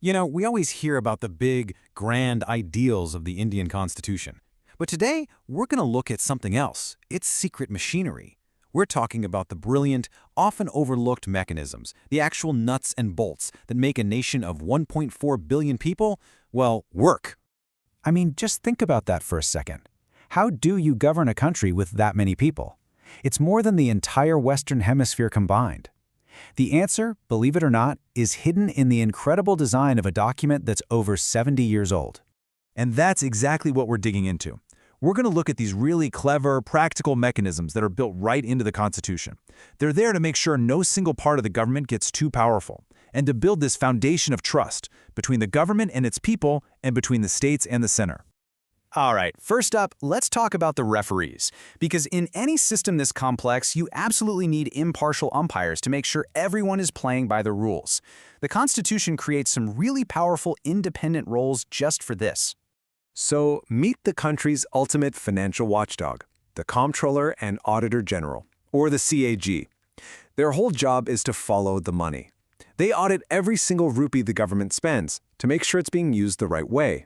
You know, we always hear about the big, grand ideals of the Indian Constitution. But today, we're going to look at something else. It's secret machinery. We're talking about the brilliant, often overlooked mechanisms, the actual nuts and bolts that make a nation of 1.4 billion people, well, work. I mean, just think about that for a second. How do you govern a country with that many people? It's more than the entire Western Hemisphere combined. The answer, believe it or not, is hidden in the incredible design of a document that's over 70 years old. And that's exactly what we're digging into. We're going to look at these really clever, practical mechanisms that are built right into the Constitution. They're there to make sure no single part of the government gets too powerful, and to build this foundation of trust between the government and its people and between the states and the center. All right, first up, let's talk about the referees. Because in any system this complex, you absolutely need impartial umpires to make sure everyone is playing by the rules. The Constitution creates some really powerful independent roles just for this. So, meet the country's ultimate financial watchdog, the Comptroller and Auditor General, or the CAG. Their whole job is to follow the money. They audit every single rupee the government spends to make sure it's being used the right way.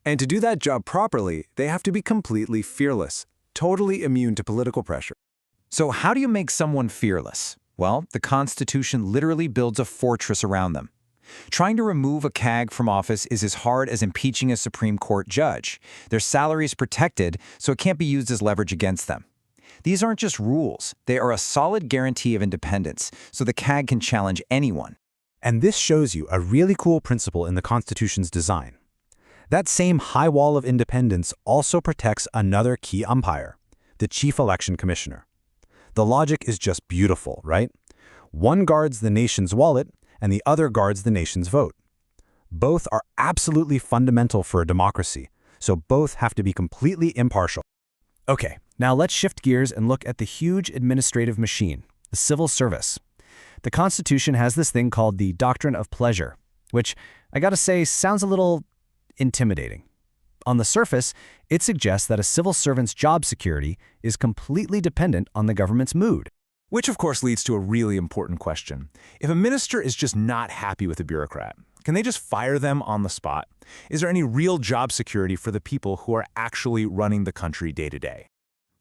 And to do that job properly, they have to be completely fearless, totally immune to political pressure. So how do you make someone fearless? Well, the Constitution literally builds a fortress around them. Trying to remove a CAG from office is as hard as impeaching a Supreme Court judge. Their salary is protected, so it can't be used as leverage against them. These aren't just rules. They are a solid guarantee of independence, so the CAG can challenge anyone. And this shows you a really cool principle in the Constitution's design. That same high wall of independence also protects another key umpire, the Chief Election Commissioner. The logic is just beautiful, right? One guards the nation's wallet, and the other guards the nation's vote. Both are absolutely fundamental for a democracy, so both have to be completely impartial. Okay, now let's shift gears and look at the huge administrative machine, the civil service. The Constitution has this thing called the Doctrine of Pleasure, which, I gotta say, sounds a little intimidating. On the surface, it suggests that a civil servant's job security is completely dependent on the government's mood. Which, of course, leads to a really important question. If a minister is just not happy with a bureaucrat, can they just fire them on the spot? Is there any real job security for the people who are actually running the country day to day?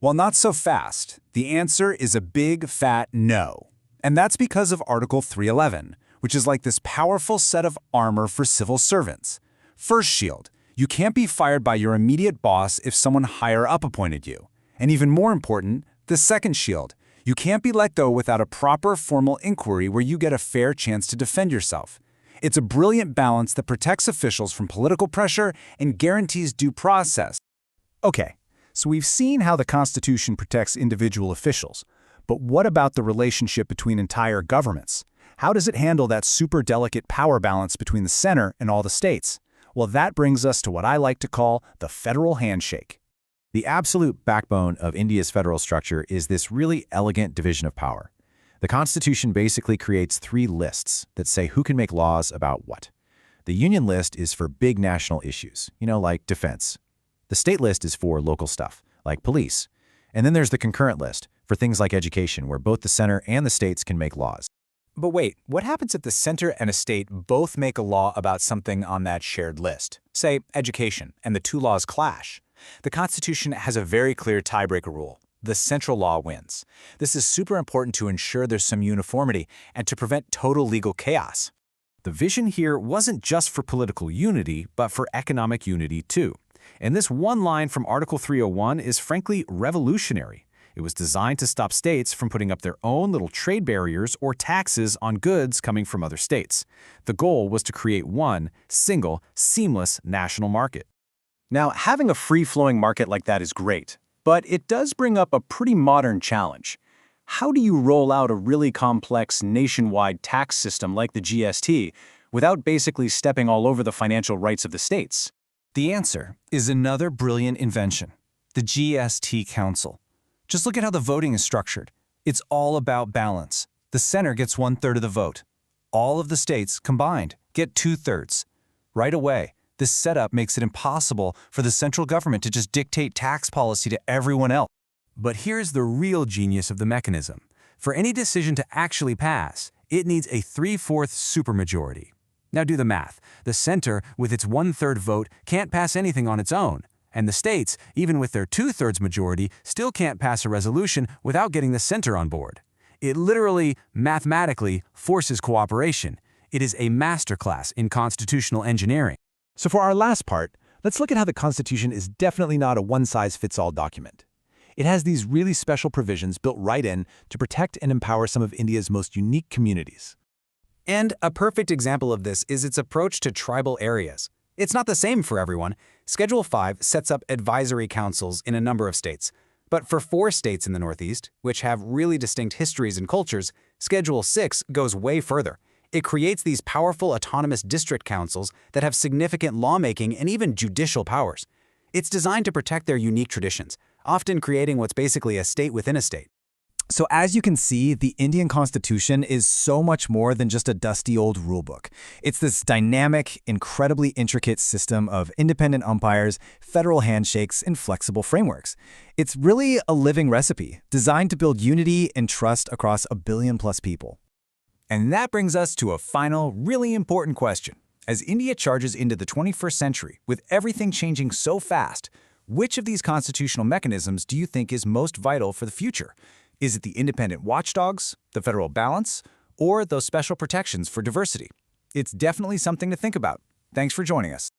Well, not so fast. The answer is a big, fat no. And that's because of Article 311, which is like this powerful set of armor for civil servants. First shield, you can't be fired by your immediate boss if someone higher up appointed you. And even more important, the second shield, you can't be let go without a proper formal inquiry where you get a fair chance to defend yourself. It's a brilliant balance that protects officials from political pressure and guarantees due process. Okay, so we've seen how the Constitution protects individual officials. But what about the relationship between entire governments? How does it handle that super delicate power balance between the center and all the states? Well, that brings us to what I like to call the federal handshake. The absolute backbone of India's federal structure is this really elegant division of power. The Constitution basically creates 3 lists that say who can make laws about what. The Union list is for big national issues, like defense. The state list is for local stuff, like police. And then there's the concurrent list for things like education, where both the center and the states can make laws. But wait, what happens if the center and a state both make a law about something on that shared list? Say, education, and the 2 laws clash. The Constitution has a very clear tiebreaker rule. The central law wins. This is super important to ensure there's some uniformity and to prevent total legal chaos. The vision here wasn't just for political unity, but for economic unity too. And this one line from Article 301 is frankly revolutionary. It was designed to stop states from putting up their own little trade barriers or taxes on goods coming from other states. The goal was to create one single, seamless national market. Now, having a free-flowing market like that is great, but it does bring up a pretty modern challenge. How do you roll out a really complex nationwide tax system like the GST without basically stepping all over the financial rights of the states? The answer is another brilliant invention, the GST Council. Just look at how the voting is structured. It's all about balance. The center gets 1/3 of the vote. All of the states combined get 2/3. Right away, this setup makes it impossible for the central government to just dictate tax policy to everyone else. But here's the real genius of the mechanism. For any decision to actually pass, it needs a 3/4 supermajority. Now do the math. The center, with its 1/3 vote, can't pass anything on its own. And the states, even with their 2/3 majority, still can't pass a resolution without getting the center on board. It literally, mathematically, forces cooperation. It is a masterclass in constitutional engineering. So for our last part, let's look at how the Constitution is definitely not a one-size-fits-all document. It has these really special provisions built right in to protect and empower some of India's most unique communities. And a perfect example of this is its approach to tribal areas. It's not the same for everyone. Schedule 5 sets up advisory councils in a number of states. But for 4 states in the Northeast, which have really distinct histories and cultures, Schedule 6 goes way further. It creates these powerful autonomous district councils that have significant lawmaking and even judicial powers. It's designed to protect their unique traditions, often creating what's basically a state within a state. So as you can see, the Indian Constitution is so much more than just a dusty old rulebook. It's this dynamic, incredibly intricate system of independent umpires, federal handshakes, and flexible frameworks. It's really a living recipe, designed to build unity and trust across 1 billion+ people. And that brings us to a final, really important question. As India charges into the 21st century, with everything changing so fast, which of these constitutional mechanisms do you think is most vital for the future? Is it the independent watchdogs, the federal balance, or those special protections for diversity? It's definitely something to think about. Thanks for joining us.